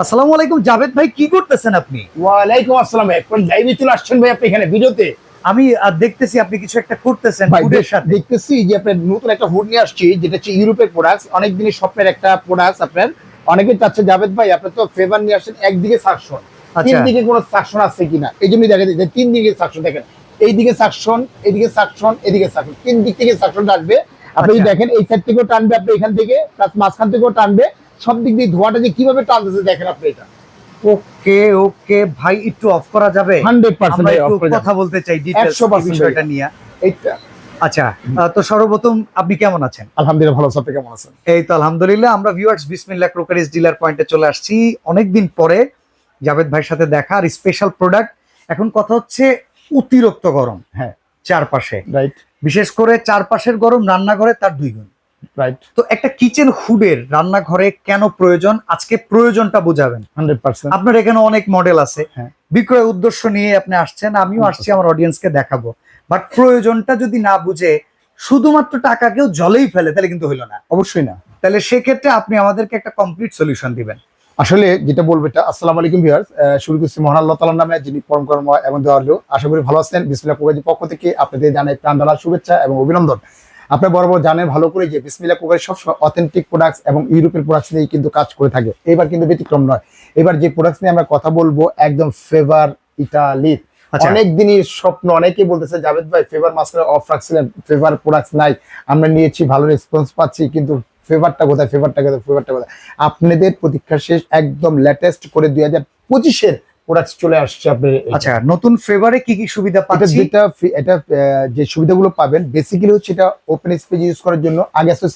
আসসালামু আলাইকুম জাভেদ ভাই, কি করতেছেন আপনি? ওয়ালাইকুম আসসালাম ভাই, কোন লাইভে চলে আসছেন ভাই আপনি এখানে ভিডিওতে? আমি দেখতেছি আপনি কিছু একটা করতেছেন ভাই ফুডের সাথে। দেখতেছি যে আপনার নতুন একটা হুড নিয়ে আসছি, যেটা হচ্ছে ইউরোপের প্রোডাক্ট, অনেক দিনের স্বপ্নের একটা প্রোডাক্ট। আপনার অনেকে চাচ্ছে জাভেদ ভাই আপনি তো ফেভার নিয়ে আসছেন, একদিকে সাকশন, তিন আচ্ছা দিকে কোনো সাকশন আছে কিনা, এই জন্যই দেখা যায় যে তিন দিকে সাকশন দেখেন, এইদিকে সাকশন, এদিকে সাকশন, এদিকে সাকশন, তিন দিক থেকে সাকশন আসবে। আপনি যদি দেখেন এই সাইড থেকেও টানবে, আপনি এখান থেকে প্লাস মাঝখান থেকেও টানবে, সব দিক দিয়ে ধোঁয়াটা যে কিভাবে টানতেছে দেখেন আপনি। এটা ওকে ওকে ভাই, একটু অফ করা যাবে? 100% আমরা ভাই একটু অফ করে কথা বলতে চাই ডিটেইলস 100% বিষয়টা নিয়ে। এইটা। আচ্ছা, তো সর্বপ্রথম আপনি কেমন আছেন? আলহামদুলিল্লাহ ভালো আছি, আপনি কেমন আছেন? এই তো আলহামদুলিল্লাহ। আমরা ভিউয়ার্স বিসমিল্লাহ ক্রোকারিজ ডিলার পয়েন্টে চলে আসছি অনেকদিন পরে জাভেদ ভাইয়ের সাথে দেখা, আর স্পেশাল প্রোডাক্ট। এখন কথা হচ্ছে অতিরিক্ত গরম হ্যাঁ, চারপাশে, রাইট বিশেষ করে চারপাশের গরম রান্নাঘরে তার দুই গুণ। রাইট তো একটা কিচেন হুডের রান্নাঘরে কেন প্রয়োজন, আজকে প্রয়োজনটা বুঝাবেন। 100%। আপনার এখানে অনেক মডেল আছে, হ্যাঁ। বিক্রয় উদ্দেশ্য নিয়ে আপনি আসছেন, আমিও আসছি আমার অডিয়েন্সকে দেখাবো। বাট প্রয়োজনটা যদি না বুঝে শুধুমাত্র টাকাকেও জলেই ফেলে তাহলে কিন্তু হইলো না। অবশ্যই না। তাহলে সেক্ষেত্রে আপনি আমাদেরকে একটা কমপ্লিট সলিউশন দিবেন। আসলে যেটা বলবো এটা, আসসালামু আলাইকুম ভিউয়ার্স, শুরু করছি মহান আল্লাহ তাআলার নামে, যিনি পরম করুণাময় এবং দয়ালু। আশা করি ভালো আছেন। বিসমিল্লাহ কুকারির পক্ষ থেকে আপনাদের জানাই প্রাণঢালা শুভেচ্ছা এবং অভিনন্দন। আপনার বরাবর জানেন ভালো করে যে বিসমিল্লাহ কুকারি সবসময় অথেন্টিক প্রোডাক্টস এবং ইউরোপের প্রোডাক্টস নিয়ে কিন্তু কাজ করে থাকে। এবার কিন্তু ব্যতিক্রম নয়। এবার যে প্রোডাক্টস নিয়ে আমরা কথা বলবো একদম ফেভার ইতালি। আচ্ছা। অনেক দিনের স্বপ্ন, অনেকেই বলতেছে জাভেদ ভাই ফেভার মাস্টার অফ রাখছিলেন, ফেভার প্রোডাক্টস নাই, আমরা নিয়েছি, ভালো রেসপন্স পাচ্ছি, কিন্তু ফেভারটা কোথায়, ফেভারটা কোথায়, ফেভারটা কোথায়? আপনাদের প্রতীক্ষা শেষ, একদম লেটেস্ট করে 2025-এর প্রোডাক্ট চলে আসছে। আপনি আচ্ছা, নতুন ফেভারে কি কি সুবিধা এটা পাচ্ছি? যেটা এটা যে সুবিধাগুলো পাবেন বেসিক্যালি হচ্ছে এটা ওপেন স্পেস ইউজ করার জন্য। আগে আসতো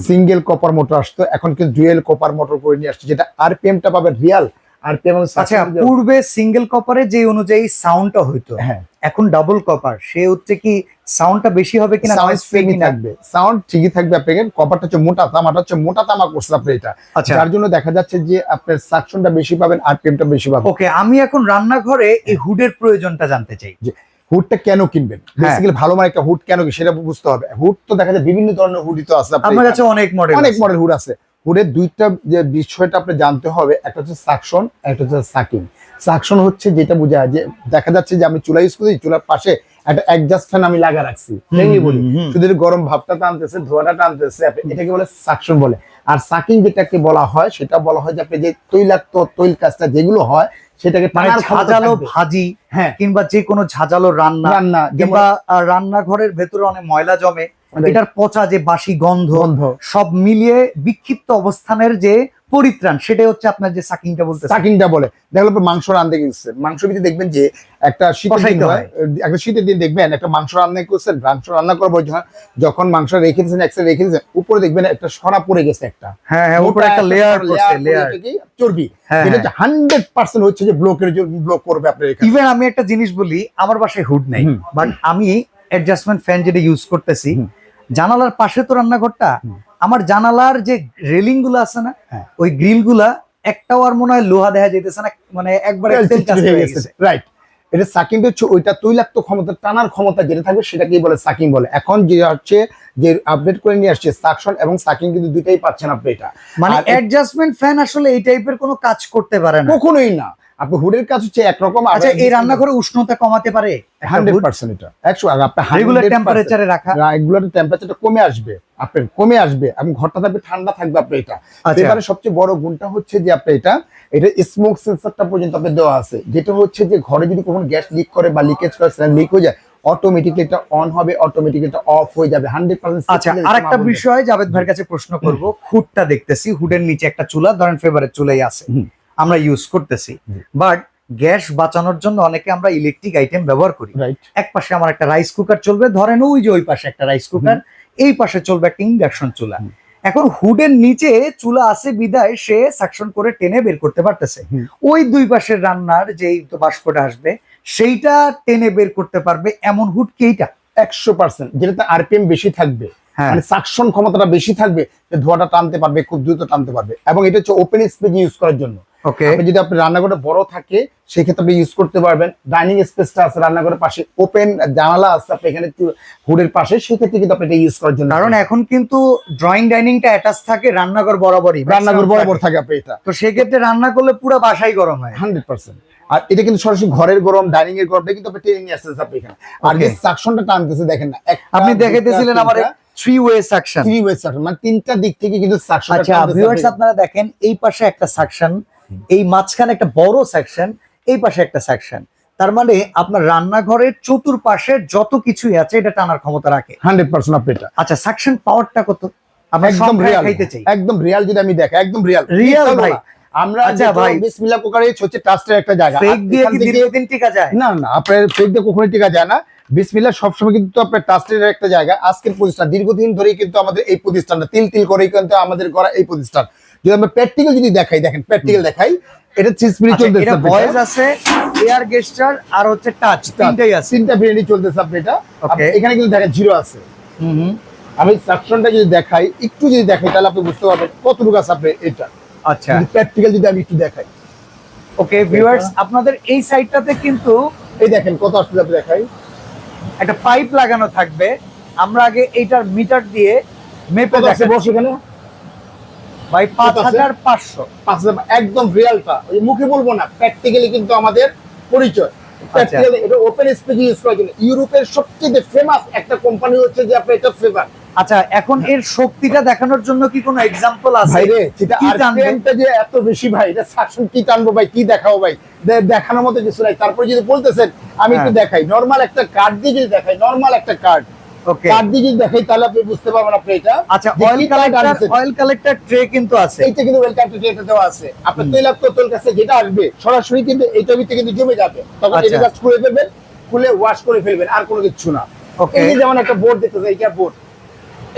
সিঙ্গেল কপার মোটর আসতো, এখন কিন্তু ডুয়েল কপার মোটর করে নিয়ে আসছে, যেটা আরপিএমটা পাবেন রিয়াল আরপিএম। আচ্ছা, পূর্বে সিঙ্গেল কপারে যে অনুযায়ী সাউন্ডটা হইতো, হ্যাঁ, এখন ডাবল কপার, সে হচ্ছে কি সাউন্ডটা বেশি হবে কিনা, সাউন্ড নয়েজ ফ্রি সেমই কিনা? থাকবে, সাউন্ড ঠিকই থাকবে। আপনার কপারটা হচ্ছে মোটা, তামাটা হচ্ছে মোটা তামা করছে আপনি এটা, আচ্ছা যার জন্য দেখা যাচ্ছে যে আপনার সাকশনটা বেশি পাবেন, আরপিএমটা বেশি পাবেন। ওকে, আমি এখন রান্নাঘরে এই হুডের প্রয়োজনটা জানতে চাই। যে হুডটা কেন কিনবেন, বেসিক্যালি ভালো মানে একটা হুড কেন কি সেটা বুঝতে হবে। হুড তো দেখা যায় বিভিন্ন ধরনের হুডই তো আছে, আমার কাছে অনেক মডেল অনেক মডেল হুড আছে। হুডের দুইটা যে বিষয়টা আপনি জানতে হবে, একটা হচ্ছে সাকশন, একটা হচ্ছে সাকিং। সাকশন হচ্ছে যেটা বোঝায় যে দেখা যাচ্ছে যে আমি চুলা ইউজ করি, চুলার পাশে একটা অ্যাডজাস্ট ফ্যান আমি লাগা রাখছি, বলি শুধু গরম ভাবটা টানতেছে, ধোঁয়াটা টানতেছে, এটাকে বলে সাকশন বলে। আর সাকিং যেটাকে বলা হয় সেটা বলা হয় যে আপনি যে তৈলাক্ত তৈল কাজটা যেগুলো হয় সেটাকে মানে ঝাঁঝালো ভাজি, হ্যাঁ, কিংবা যে কোনো ঝাঁঝালো রান্না, রান্না কিংবা রান্নাঘরের ভেতরে অনেক ময়লা জমে, এটার পচা যে বাসি গন্ধ সব মিলিয়ে বিক্ষিপ্ত অবস্থানের যে পরিত্রাণ, সেটাই হচ্ছে আপনার যে সাকিংটা বলতে। সাকিংটা বলে। দেখলো মাংস রান্ধতে গেছে, মাংস ভিতরে দেখবেন যে একটা শীতের দিন হয়, একটা শীতের দিন দেখবেন একটা মাংস রান্না করছেন, মাংস রান্না করবো যখন মাংস রেখে দিয়েছেন একসাথে রেখে দিয়েছেন, উপরে দেখবেন একটা সরা পড়ে গেছে, একটা হ্যাঁ হ্যাঁ উপরে একটা লেয়ার করছে, লেয়ার চর্বি, এটা 100% হচ্ছে যে ব্লকের জন্য ব্লক করবে আপনার এখানে। ইভেন আমি একটা জিনিস বলি, আমার বাসায় হুড নেই, বাট আমি অ্যাডজাস্টমেন্ট ফ্যান যেটা ইউজ করতেছি, জানালার পাশে তো রান্নাঘরটা, আমার জানালার যে রেলিং গুলো আছে না, ওই গ্রিল গুলা একটাও আর মনে হয় লোহা দেখা যাইতেছে না, মানে একবারে রাইট। এটা সাকিং হচ্ছে ওইটা তৈলাক্ত ক্ষমতা, টানার ক্ষমতা যেটা থাকবে সেটাকেই বলে সাকিং বলে। এখন যে হচ্ছে যে আপডেট করে নিয়ে আসছে সাকশন এবং সাকিং, কিন্তু দুইটাই পাচ্ছেন আপনি। এটা মানে অ্যাডজাস্টমেন্ট ফ্যান আসলে এই টাইপের কোনো কাজ করতে পারে না, কখনোই না। আপনি হুডের কাজ হচ্ছে একরকম। আচ্ছা, এই রান্নাঘরে উষ্ণতা কমাতে পারে 100%, এটা 100। আপনি রেগুলার টেম্পারেচারে রাখা, রেগুলার টেম্পারেচারটা কমে আসবে, আপনার কমে আসবে এবং ঘরটা থাকবে ঠান্ডা থাকবে আপনি। এটা এবারে সবচেয়ে বড় গুণটা হচ্ছে যে আপনি এটা স্মোক সেন্সরটা পর্যন্ত আপনি দেওয়া আছে, যেটা হচ্ছে যে ঘরে যদি কখনো গ্যাস লিক করে বা লিকেজ করে, লিক হয়ে যায়, অটোমেটিকলি এটা অন হবে, অটোমেটিকলি এটা অফ হয়ে যাবে 100%। আচ্ছা, আরেকটা বিষয় জাভেদ ভাইয়ের কাছে প্রশ্ন করব, হুডটা দেখতেছি, হুডের নিচে একটা চুলা, ধরেন ফেভারেট চুলাই আছে, আমরা ইউজ করতেছি, বাট গ্যাস বাঁচানোর জন্য অনেকে আমরা ইলেকট্রিক আইটেম ব্যবহার করি। এক পাশে আমার একটা রাইস কুকার চলবে, ধরেন ওই যে ওই পাশে একটা রাইস কুকার, এই পাশে চলবে একটা ইন্ডাকশন চুলা। এখন হুডের নিচে চুলা আছে বিদায় সে সাকশন করে টেনে বের করতে পারতেছে, ওই দুই পাশের রান্নার যেই বাষ্পটা আসবে সেইটা টেনে বের করতে পারবে এমন হুড কি এইটা? 100%, যেটাতে আরপিএম বেশি থাকবে, মানে সাকশন ক্ষমতাটা বেশি থাকবে, ধোঁয়াটা টানতে পারবে, খুব দ্রুত টানতে পারবে, এবং এটা হচ্ছে ওপেন স্পেস ইউজ করার জন্য। ওকে, আপনি যদি আপনি রান্নাঘরটা বড় থাকে সেক্ষেত্রে আপনি ইউজ করতে পারবেন। ডাইনিং স্পেসটা আছে রান্নাঘরের পাশে, ওপেন জানালা আছে আপনি এখানে হুডের পাশে, সেক্ষেত্রে কিন্তু আপনি এটা ইউজ করার জন্য। কারণ এখন কিন্তু ড্রয়িং ডাইনিংটা অ্যাটাচ থাকে রান্নাঘর বরাবরই, রান্নাঘর বরাবর থাকে আপনি এটা, তো সেক্ষেত্রে রান্না করলে পুরো বাসাই গরম হয় 100%। আর এটা কিন্তু সরাসরি ঘরের গরম, ডাইনিং এর গরমটা কিন্তু আপনি টেনে নিয়ে আসতেছে আপনি এখানে। আর যে সাকশনটা টানতেছে দেখেন না, আপনি দেখাইতেছিলেন আমার 3-way সাকশন, 3-way সাকশন, মানে তিনটা দিক থেকে কিন্তু সাকশন। আচ্ছা ভিউয়ার্স আপনারা দেখেন, এই পাশে একটা সাকশন, এই মাঝখানে একটা বড় সেকশন, এই পাশে একটা সেকশন, তার মানে আপনার রান্নাঘরের চতুর্পাশে যত কিছুই আছে এটা টানার ক্ষমতা রাখে 100% আপনি এটা। আচ্ছা সাকশন পাওয়ারটা কত? আমরা একদম রিয়াল, খাইতে চাই, একদম রিয়াল যদি আমি দেখাই, একদম রিয়াল রিয়াল ভাই। আমরা আচ্ছা ভাই, বিসমিল্লাহ কুকারে হচ্ছে ট্রাস্টের একটা জায়গা, ফেক দিয়ে কি দীর্ঘদিন টিকা যায়? না না, আপনার ফেক দিয়ে কখনোই টিকা যায় না। বিসমিল্লাহ সবসময় কিন্তু আপনার ট্রাস্টের একটা জায়গা। আজকের প্রতিষ্ঠান দীর্ঘদিন ধরেই কিন্তু আমাদের এই প্রতিষ্ঠানটা তিল তিল করেই কিন্তু আমাদের করা এই প্রতিষ্ঠান। যদি আমরা প্র্যাকটিক্যাল যদি দেখাই, দেখেন প্র্যাকটিক্যাল দেখাই, এটা 3 স্পিরিট চলতেছে, এটা ভয়েস আছে, এয়ার গেস্টার আর হচ্ছে টাচ, তিনটাই আছে, তিনটা ভেরিয়েন্ট চলতেছে আপনি এটা। ওকে, এখানে কিন্তু দেখেন জিরো আছে। আমি সাকশনটা যদি দেখাই, একটু যদি দেখাই তাহলে আপনি বুঝতে পারবেন কতটুকু আছে আপনি এটা। আচ্ছা প্র্যাকটিক্যাল যদি আমি একটু দেখাই, ওকে ভিউয়ার্স আপনাদের এই সাইডটাতে কিন্তু এই দেখেন কত আসছে আপনি দেখাই, একটা পাইপ লাগানো থাকবে। আমরা আগে এইটার মিটার দিয়ে মেপে কত আছে বস এখানে ভাই 5500, 5000, একদম রিয়ালটা, ওই মুখে বলবো না, প্র্যাকটিক্যালি কিন্তু আমাদের পরিচয়। প্র্যাকটিক্যালি এটা ওপেন স্পেস ইউজ করার জন্য ইউরোপের সবচেয়ে ফেমাস একটা কোম্পানি হচ্ছে যে আপনি এটা ফেভার। আচ্ছা এখন এর শক্তিটা দেখানোর জন্য কি কোনো এক্সাম্পল আছে? ভাই রে, সেটা আরপিএমটা যে এত বেশি ভাই, এটা সাকশন কি টানবো ভাই, কি দেখাবো ভাই, দেখানোর মতো কিছু নাই। তারপর যদি বলতেছেন আমি একটু দেখাই, নরমাল একটা কার্ড দিয়ে যদি দেখাই, নরমাল একটা কার্ড ওকে কার্ড দিয়ে যদি দেখাই তাহলে আপনি বুঝতে পারবেন আপনি এটা। আচ্ছা অয়েল কালেক্টর ট্রে কিন্তু আছে, এইটা কিন্তু ওয়েল কালেক্টর ট্রেটা দেওয়া আছে। আপনার তৈলাক্ত তেল কাছে যেটা আসবে সরাসরি কিন্তু এইটার ভিতরে কিন্তু জমে যাবে, তখন এটা কাজ করে ফেলবেন, খুলে ওয়াশ করে ফেলবেন, আর কোনো কিছু না। এই যে যেমন একটা বোর্ড দেখতেছেন, এইটা বোর্ড,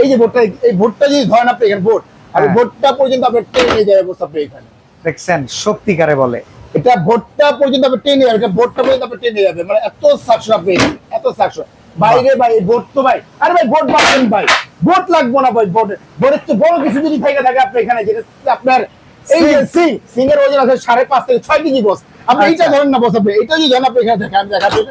এই যে বোর্ডটা, এই বোর্ডটা যদি ধরেন আপনি এখানে বোর্ড, আর বোর্ডটা পর্যন্ত আপনি টেনে নিয়ে যাবে বস আপনি এখানে দেখছেন, সত্যিকারে বলে এটা বোর্ডটা পর্যন্ত আপনি টেনে যাবে, এটা বোর্ডটা পর্যন্ত আপনি টেনে যাবে, মানে এত সাকশন আপনি, এত সাকশন বাইরে ভাই। বোর্ড তো ভাই, আরে ভাই বোর্ড বাড়ছেন ভাই, বোর্ড লাগবো না ভাই, বোর্ডের তো বড় কিছু যদি থেকে থাকে আপনি এখানে, যেটা আপনার এই যে সিং এর ওজন আছে 5.5 থেকে 6 কেজি বস। আপনি এইটা ধরেন না বস, আপনি এটা যদি ধরেন আপনি এখানে দেখেন, আমি দেখাচ্ছি,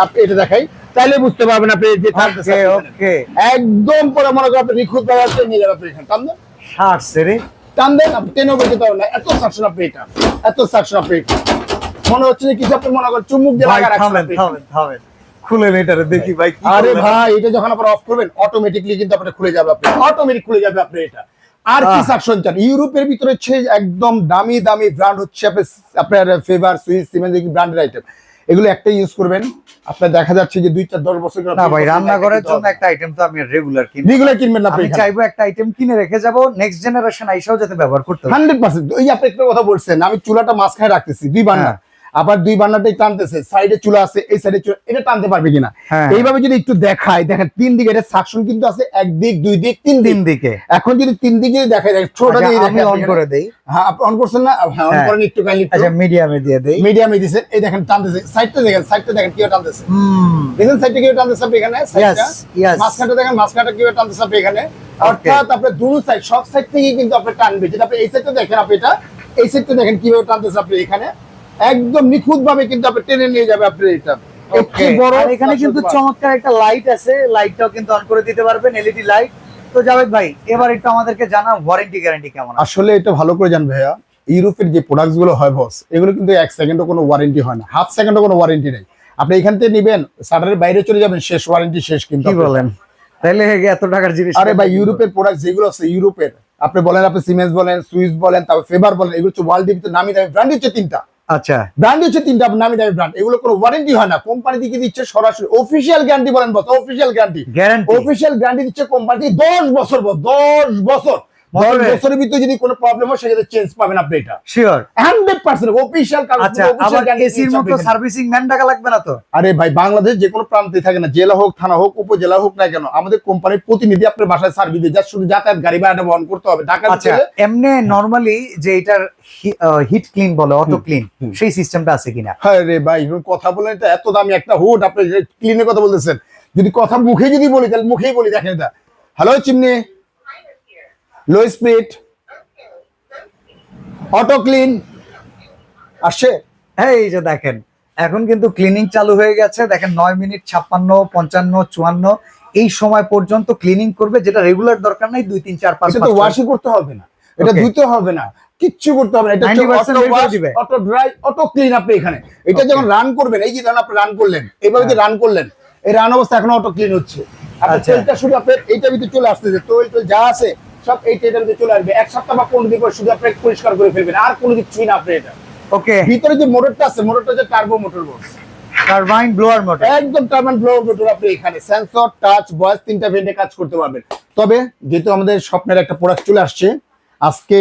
আপনি এটা দেখাই তাহলে বুঝতে পারবেন আপনি যে থাকতেছে। ওকে একদম পুরো মনে করেন আপনি নিখুঁত ভাবে নিয়ে যাবেন আপনি এখানে, টান দেন, টান দেন, আপনি টেনেও বেঁচে পারবেন না, এত সাকশন আপনি এটা, এত সাকশন আপনি এটা। মনে হচ্ছে যে কিছু আপনি মনে করেন চুমুক দিয়ে লাগা রাখছেন। খুলে এটারে দেখি ভাই। আরে ভাই এটা যখন আপনি অফ করবেন অটোমেটিক্যালি কিন্তু আপনার খুলে যাবে, আপনি অটোমেটিক খুলে যাবে আপনি এটা। আর কি সাকশন চান? ইউরোপের ভিতরে হচ্ছে একদম দামি দামি ব্র্যান্ড হচ্ছে আপনার ফেভার, সুইস, সিমেন্স, এই ব্র্যান্ডের আইটেম, এগুলো একটা ইউজ করবেন, আপনার দেখা যাচ্ছে যে 2-4-10 বছর না ভাই, রান্নাঘরের জন্য একটা আইটেম তো আমি রেগুলার কিনি, রেগুলার কিনবেন না, আমি চাইবো একটা আইটেম কিনে রেখে যাব, নেক্সট জেনারেশন আইসাও যাতে ব্যবহার করতে পারে 100%। ওই আপনি একটা কথা বলছেন, আমি চুলাটা মাঝখানে রাখতেছি 2 বার্নার, আবার 2 বার্নারটাই টানতেছে, সাইডে চুলা আছে, এই সাইডে চুলা, এটা টানতে পারবে কিনা এইভাবে যদি একটু দেখাই, দেখেন 3 দিকে এটা সাকশন কিন্তু আছে, 1 দিক 2 দিক 3 দিকে। এখন যদি 3 দিকে দেখাই, দেখেন ছোটটা দিয়ে আমি অন করে দেই। হ্যাঁ আপনি অন করছেন না? হ্যাঁ অন করেন একটু কাইন্ডলি। আচ্ছা মিডিয়ামে দিয়ে দেই, মিডিয়ামে দিবেন, এই দেখেন টানতেছে, সাইডটা দেখেন, সাইডটা দেখেন কিভাবে টানতেছে, দেখেন সাইডটা কিভাবে টানতেছে আপনি এখানে, সাইডটা মাঝখানটা দেখেন, মাঝখানটা কিভাবে টানতেছে আপনি এখানে, অর্থাৎ আপনি দুই সাইড, সব সাইড থেকে কিন্তু আপনি টানবে, যেটা আপনি এই সাইডটা দেখেন, আপনি এটা এই সাইডটা দেখেন কিভাবে টানতেছে আপনি এখানে, একদম নিখুঁত ভাবে কিন্তু আপনি টেনে নিয়ে যাবে আপনি এটা। আর এখানে কিন্তু চমৎকার একটা লাইট আছে, লাইটটাও কিন্তু অন করে দিতে পারবেন, এলইডি লাইট। তো জাভেদ ভাই এবার একটু আমাদেরকে জানান ওয়ারেন্টি গ্যারান্টি কেমন? আসলে এটা ভালো করে জান ভাইয়া, ইউরোপের যে প্রোডাক্টস গুলো হয় বস, এগুলো কিন্তু 1 সেকেন্ডও কোনো ওয়ারেন্টি হয় না, হাফ সেকেন্ডও কোনো ওয়ারেন্টি নেই। আপনি এখান থেকে নেবেন, শাটারের বাইরে চলে যাবেন, শেষ ওয়ারেন্টি শেষ। কিন্তু কি বলেন, তাহলে এত টাকার জিনিস? আরে ভাই ইউরোপের প্রোডাক্ট যেগুলো আছে, ইউরোপের আপনি বলেন, আপনি সিমেন্স বলেন, সুইস বলেন, তারপর ফেভার বলেন, এগুলো হচ্ছে ওয়ার্ল্ডের ভিতরে নামি দামি ব্র্যান্ড হচ্ছে 3টা। আচ্ছা ব্র্যান্ড হচ্ছে 3টা নামি দামি ব্র্যান্ড, এগুলো কোনো ওয়ারেন্টি হয় না, কোম্পানি থেকে দিচ্ছে সরাসরি অফিশিয়াল গ্যারান্টি বলেন বস, অফিশিয়াল গ্যারান্টি, অফিশিয়াল গ্যারান্টি দিচ্ছে কোম্পানি 10 বছর বস, 10 বছর। 10 বছরের ভিতরে যদি কোনো প্রবলেম হয় সেক্ষেত্রে চেঞ্জ পাবেন আপনি, এটা শিওর 100% অফিশিয়াল। আচ্ছা আবার এসির মতো সার্ভিসিং ম্যান টাকা লাগবে না তো? আরে ভাই বাংলাদেশ যে কোনো প্রান্তে থাকে না, জেলা হোক, থানা হোক, উপজেলা হোক না কেন, আমাদের কোম্পানির প্রতিনিধি আপনার বাসায় সার্ভিস দিয়ে, যা শুধু যাতায়াত গাড়ি ভাড়াটা বহন করতে হবে। ঢাকা এমনি নরমালি যে এটার হিট ক্লিন বলে, অটো ক্লিন, সেই সিস্টেমটা আছে কিনা? হ্যাঁ রে ভাই কথা বলেন, এটা এত দামি একটা হুড, আপনি ক্লিনের কথা বলতেছেন, যদি কথা মুখে যদি বলি তাহলে মুখেই বলি, দেখেন এটা, hello chimney, low speed, auto clean, আসছে। এই যে দেখেন এখন কিন্তু ক্লিনিং চালু হয়ে গেছে, দেখেন 9 মিনিট 56, 55, 54 এই সময় পর্যন্ত ক্লিনিং করবে, যেটা রেগুলার দরকার নাই 2 3 4 5 এটা তো ওয়াশই করতে হবে না, এটা Okay. ধুতে হবে না, কিচ্ছু করতে হবে না, এটা 90% বের করে দিবে। Auto dry auto clean. আপনি এখানে এটা Okay. যখন রান করবেন, এই যে ধরুন আপনি রান করলেন, এইভাবে যে রান করলেন, এই রান অবস্থা এখন অটো ক্লিন হচ্ছে। আপনি আচ্ছা। তেলটা শুধু আপনার এইটার ভিতরে চলে আসতেছে, তেল যা আছে সব এই তেলটার ভিতরে চলে আসবে। 1 সপ্তাহ বা 15 দিন পর শুধু আপনি পরিষ্কার করে ফেলবেন, আর কোনো কিছুই না। আপনি এটা ওকে, ভিতরে যে মোটরটা আছে, মোটরটা যে টার্বো মোটর বস, টারবাইন ব্লোয়ার মোটর। একদম টার্বাইন ব্লোয়ার মোটর। আপনি এখানে সেন্সর, টাচ, ভয়েস তিনটা ভেন্টে কাজ করতে পারবেন। তবে যেহেতু আমাদের স্বপ্নের একটা প্রোডাক্ট চলে আসছে, আজকে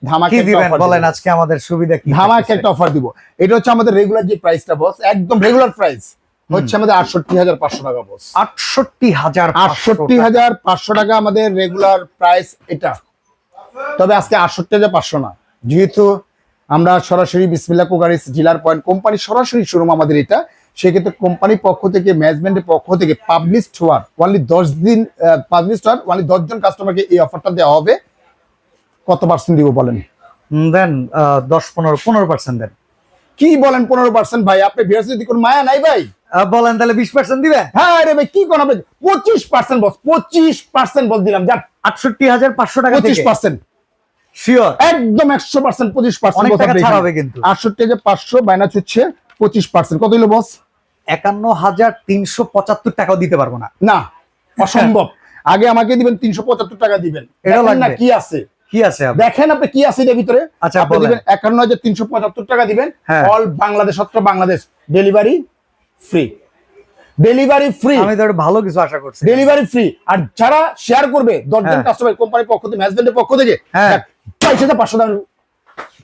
ধামাকা কি একটা দিবেন offer বলেন, দিব। আজকে আমাদের সুবিধা কি? ধামাকা একটা অফার দিব। এটা হচ্ছে আমাদের রেগুলার যে প্রাইসটা বস, একদম রেগুলার প্রাইস হচ্ছে আমাদের 68,500 টাকা বস। 68,000, 68,500 টাকা আমাদের রেগুলার প্রাইস এটা। তবে আজকে 68,500 না, যেহেতু আমরা সরাসরি বিসমিল্লাহ কুকারিস ডিলার পয়েন্ট কোম্পানি সরাসরি শোরুম আমাদের এটা, সেক্ষেত্রে কোম্পানির পক্ষ থেকে, ম্যানেজমেন্টের পক্ষ থেকে পাবলিশড হওয়ার অনলি 10 দিন, পাবলিশড হওয়ার অনলি 10 জন কাস্টমারকে এই অফারটা দেওয়া হবে। কত পার্সেন্ট দিব বলেন? দেন 10 15% দেন। কি বলেন 15%? ভাই আপনি ভিউয়ার্স যদি কোনো মায়া নাই ভাই, বলেন তাহলে 20% দিবেন। হ্যাঁ রে ভাই, কি কোন হবে? 25% বস, 25% বস দিলাম, যান 68,500 টাকা থেকে 25%, শিওর। একদম 100% 25%। অনেক টাকা ছাড় হবে কিন্তু। 68,500 মাইনাস হচ্ছে 25%, কত হলো বস? 51,375 টাকাও দিতে পারবো না। না, অসম্ভব। আগে আমাকে দিবেন 375 টাকা দিবেন। এটা দেখেন না লাগবে। কি আছে, কি আছে দেখেন আপনি কি আছে এর ভিতরে। আচ্ছা, আপনি বলেন। দিবেন 51,375 টাকা দিবেন, হ্যাঁ। অল বাংলাদেশ, সত্র Bangladesh delivery free, delivery free, আমি তো একটা ভালো কিছু আশা করছি। Delivery free. আর যারা শেয়ার করবে 10 জন হ্যাঁ। কাস্টমার, কোম্পানির পক্ষ থেকে, ম্যানেজমেন্টের পক্ষ থেকে, হ্যাঁ। 22,500 টাকা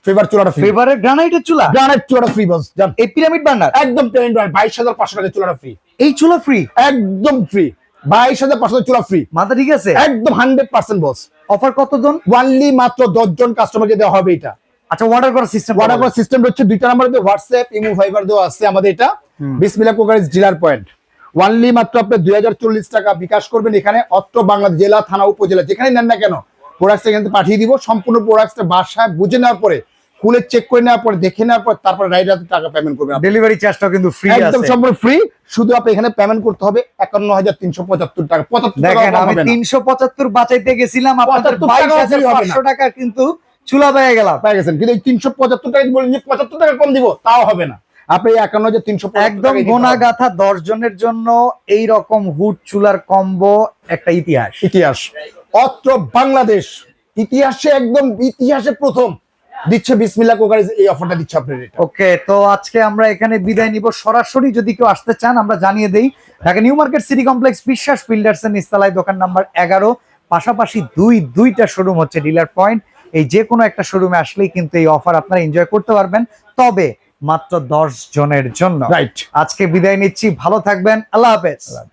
ফেভার চুলাটা ফ্রি, ফেভারেট গ্রানাইটের চুলা, গ্রানাইট চুলাটা ফ্রি বস, জান এই পিরামিড বার্নার, একদম পেমেন্ট 22,500 টাকা চুলাটা ফ্রি, এই চুলা ফ্রি, একদম ফ্রি। 22,500 চুলা ফ্রি, মাথা ঠিক আছে। একদম 100% বস। অফার কত জন? ওয়ানলি মাত্র 10 জন কাস্টমারকে দেওয়া হবে এটা। আচ্ছা, অর্ডার করার সিস্টেম, অর্ডার করার সিস্টেম হচ্ছে দুইটা নাম্বারে, হোয়াটসঅ্যাপ, ইমো, ফাইবার দেওয়া আছে আমাদের এটা। বিসমিল্লাহ কুকারিস ডিলার পয়েন্ট, ওয়ানলি মাত্র আপনি 2040 টাকা বিকাশ করবেন। এখানে অত্র বাংলাদেশ জেলা, থানা, উপজেলা যেখানে নেন না কেন, প্রোডাক্টটা এখানে পাঠিয়ে দিব। সম্পূর্ণ প্রোডাক্টটা বাসায় বুঝে নেওয়ার পরে, খুলে চেক করে নেওয়ার পরে, দেখে নেওয়ার পর তারপর রাইডারতে টাকা পেমেন্ট করবেন। ডেলিভারি চার্জটাও কিন্তু ফ্রি একদম আছে। সম্পূর্ণ ফ্রি, শুধু আপনি এখানে পেমেন্ট করতে হবে 51,375 টাকা। 75 টাকা দেখেন, আমি 375 বাঁচাইতে গেছিলাম, আপনাদের 75 টাকাও free হবে না। 22,500 টাকা কিন্তু চুলা পেয়ে গেলাম। পেয়ে গেছেন, কিন্তু এই 375 টাকা বলেন যে 75 টাকা কম দিব, তাও হবে না। আপনি 51,375 একদম গোনা গাথা 10 জনের জন্য এই রকম হুড চুলার কম্বো একটা ইতিহাস। ইতিহাস, অত্র বাংলাদেশ ইতিহাসে, একদম ইতিহাসে প্রথম দিচ্ছে বিসমিল্লাহ কুকারিস এই অফারটা দিচ্ছে আপনাদের এটা। ওকে, তো আজকে আমরা এখানে বিদায় নিব। সরাসরি যদি কেউ আসতে চান আমরা জানিয়ে দেই, Dhaka new market city complex, বিশ্বাস বিল্ডার্স এর নিচতলায়, দোকান নাম্বার 11, পাশাপাশি দুইটা শোরুম হচ্ছে ডিলার পয়েন্ট। এই যে কোনো একটা শোরুমে আসলেই কিন্তু এই অফার আপনারা এনজয় করতে পারবেন, তবে মাত্র 10 জনের জন্য। রাইট, আজকে বিদায় নিচ্ছি, ভালো থাকবেন, আল্লাহ হাফেজ।